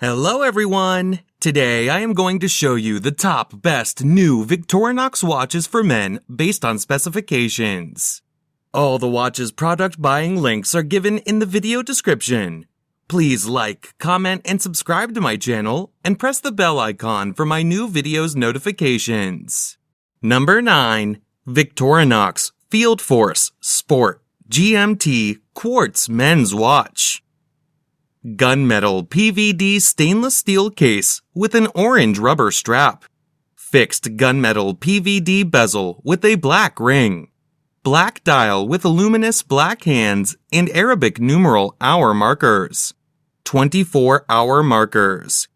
Hello everyone! Today I am going to show you the top best new Victorinox watches for men based on specifications. All the watches product buying links are given in the video description. Please like, comment, and subscribe to my channel and press the bell icon for my new videos notifications. Number 9. Victorinox FieldForce Sport GMT Quartz Men's Watch. Gunmetal PVD stainless steel case with an orange rubber strap. Fixed gunmetal PVD bezel with a black ring. Black dial with luminous black hands and Arabic numeral hour markers. 24-hour markers.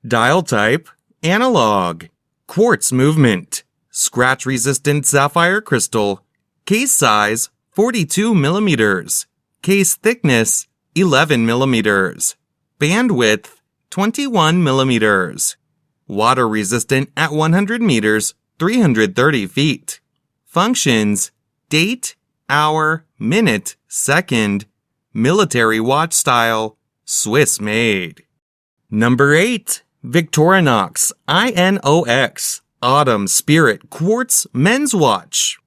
Dial type, analog. Quartz movement. Scratch-resistant sapphire crystal. Case size, 42 millimeters. Case thickness, 11 millimeters. Bandwidth, 21 millimeters. Water resistant at 100 meters, 330 feet. Functions, date, hour, minute, second. Military watch style, Swiss made. Number 8. Victorinox I.N.O.X. Autumn Spirit Quartz Men's Watch.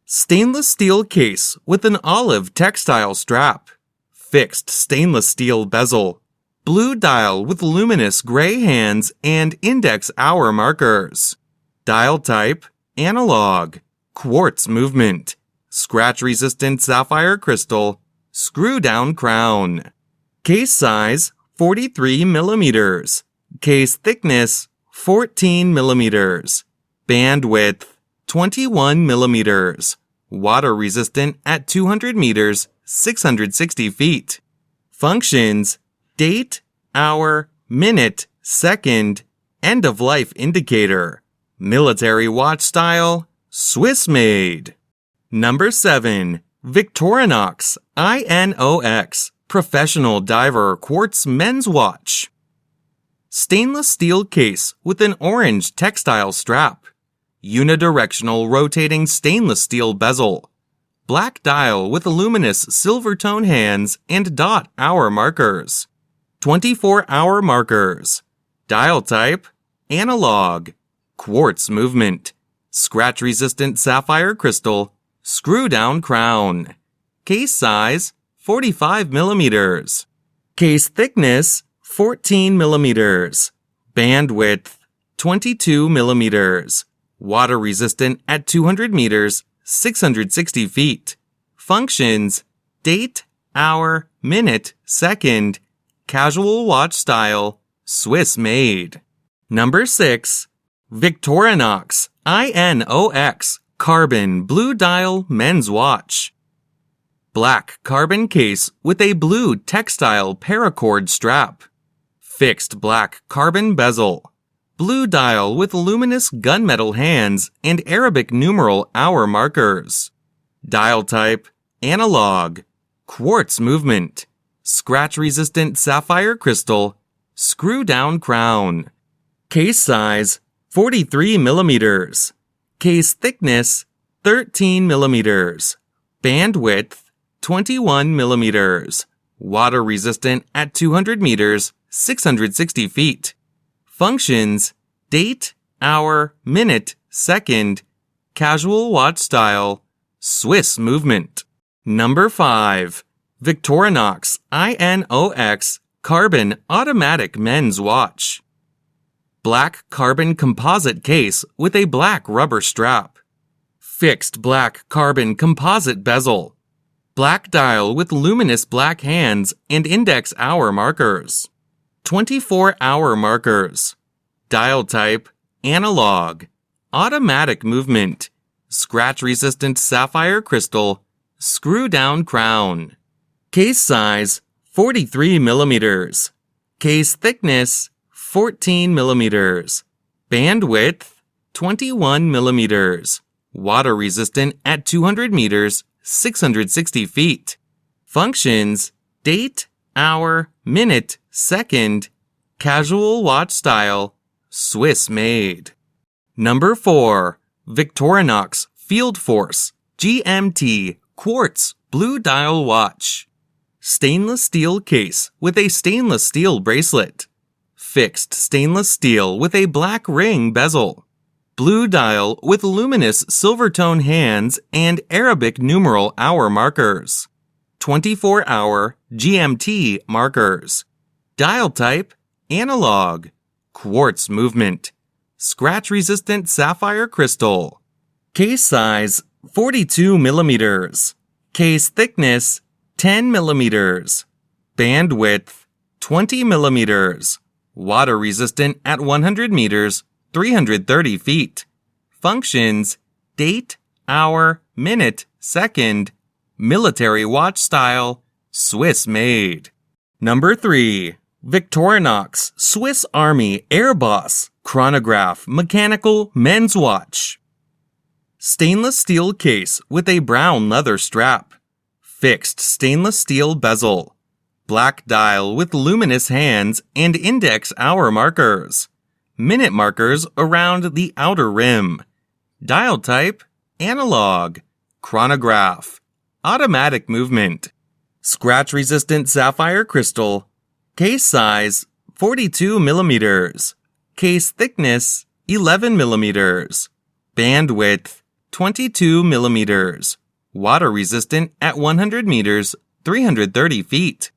Stainless steel case with an olive textile strap. Fixed stainless steel bezel. Blue dial with luminous gray hands and index hour markers. Dial type, analog. Quartz movement. Scratch-resistant sapphire crystal. Screw-down crown. Case size, 43 millimeters. Case thickness, 14 millimeters. Bandwidth, 21 millimeters. Water resistant at 200 meters, 660 feet. Functions, date, hour, minute, second, end of life indicator. Military watch style, Swiss made. Number 7. Victorinox I.N.O.X. Professional Diver Quartz Men's Watch. Stainless steel case with an orange textile strap. Unidirectional rotating stainless steel bezel. Black dial with luminous silver tone hands and dot hour markers. 24-hour markers. Dial type, analog. Quartz movement. Scratch-resistant sapphire crystal. Screw-down crown. Case size, 45 millimeters. Case thickness, 14 millimeters. Bandwidth, 22 millimeters. Water resistant at 200 meters, 660 feet. Functions, date, hour, minute, second. Casual watch style, Swiss made. Number 6. Victorinox I.N.O.X. Carbon Blue Dial Men's Watch. Black carbon case with a blue textile paracord strap. Fixed black carbon bezel. Blue dial with luminous gunmetal hands and Arabic numeral hour markers. Dial type, analog. Quartz movement. Scratch-resistant sapphire crystal. Screw-down crown. Case size, 43 millimeters. Case thickness, 13 millimeters. Bandwidth, 21 millimeters. Water resistant at 200 meters, 660 feet. Functions, date, hour, minute, second. Casual watch style, Swiss movement. Number 5. Victorinox I.N.O.X. Carbon Automatic Men's Watch. Black carbon composite case with a black rubber strap. Fixed black carbon composite bezel. Black dial with luminous black hands and index hour markers. 24-hour markers. Dial type, analog. Automatic movement. Scratch-resistant sapphire crystal. Screw-down crown. Case size, 43 millimeters. Case thickness, 14 millimeters. Bandwidth, 21 millimeters. Water resistant at 200 meters, 660 feet. Functions, date, hour, minute, second. Casual watch style, Swiss made. Number 4. Victorinox FieldForce GMT Quartz Blue Dial Watch. Stainless steel case with a stainless steel bracelet. Fixed stainless steel with a black ring bezel. Blue dial with luminous silver tone hands and Arabic numeral hour markers. 24-hour GMT markers. Dial type, analog. Quartz movement. Scratch-resistant sapphire crystal. Case size, 42 millimeters. Case thickness, 10 millimeters. Bandwidth, 20 millimeters. Water resistant at 100 meters, 330 feet. Functions, date, hour, minute, second. Military watch style, Swiss made. Number 3. Victorinox Swiss Army AirBoss Chronograph Mechanical Men's Watch. Stainless steel case with a brown leather strap. Fixed stainless steel bezel. Black dial with luminous hands and index hour markers. Minute markers around the outer rim. Dial type, analog. Chronograph. Automatic movement. Scratch-resistant sapphire crystal. Case size, 42 millimeters. Case thickness, 11 millimeters. Bandwidth, 22 millimeters. Water resistant at 100 meters, 330 feet.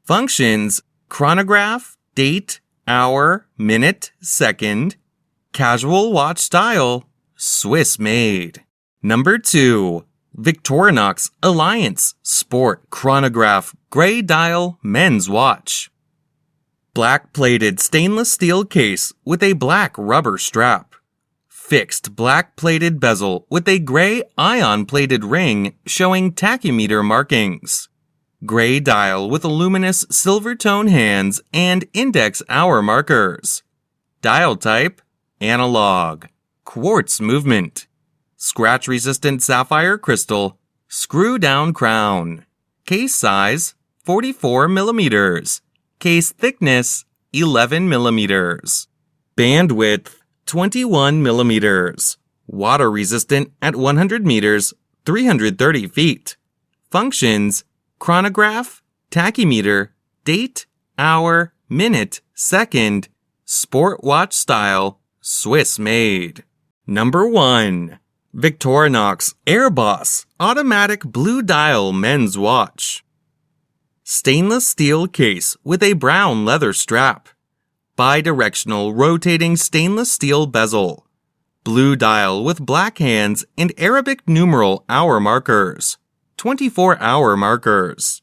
Functions, chronograph, date, hour, minute, second. Casual watch style, Swiss made. Number 2. Victorinox Alliance Sport Chronograph Gray Dial Men's Watch. Black-plated stainless steel case with a black rubber strap. Fixed black-plated bezel with a gray ion-plated ring showing tachymeter markings. Gray dial with luminous silver tone hands and index hour markers. Dial type, analog. Quartz movement. Scratch-resistant sapphire crystal. Screw-down crown. Case size, 44 millimeters. Case thickness, 11 millimeters. Bandwidth, 21 millimeters. Water resistant at 100 meters, 330 feet. Functions, chronograph, tachymeter, date, hour, minute, second. Sport watch style, Swiss made. Number 1. Victorinox AirBoss Automatic Blue Dial Men's Watch. Stainless steel case with a brown leather strap. Bidirectional rotating stainless steel bezel. Blue dial with black hands and Arabic numeral hour markers. 24-hour markers.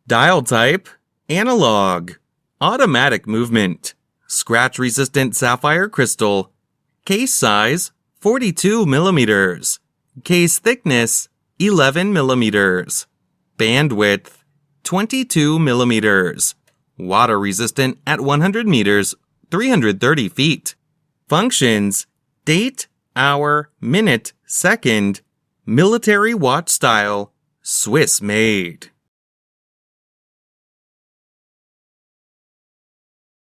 Dial type, analog. Automatic movement. Scratch-resistant sapphire crystal. Case size, 42 millimeters. Case thickness, 11 millimeters. Bandwidth, 22 millimeters. Water resistant at 100 meters, 330 feet. Functions, date, hour, minute, second. Military watch style, Swiss made.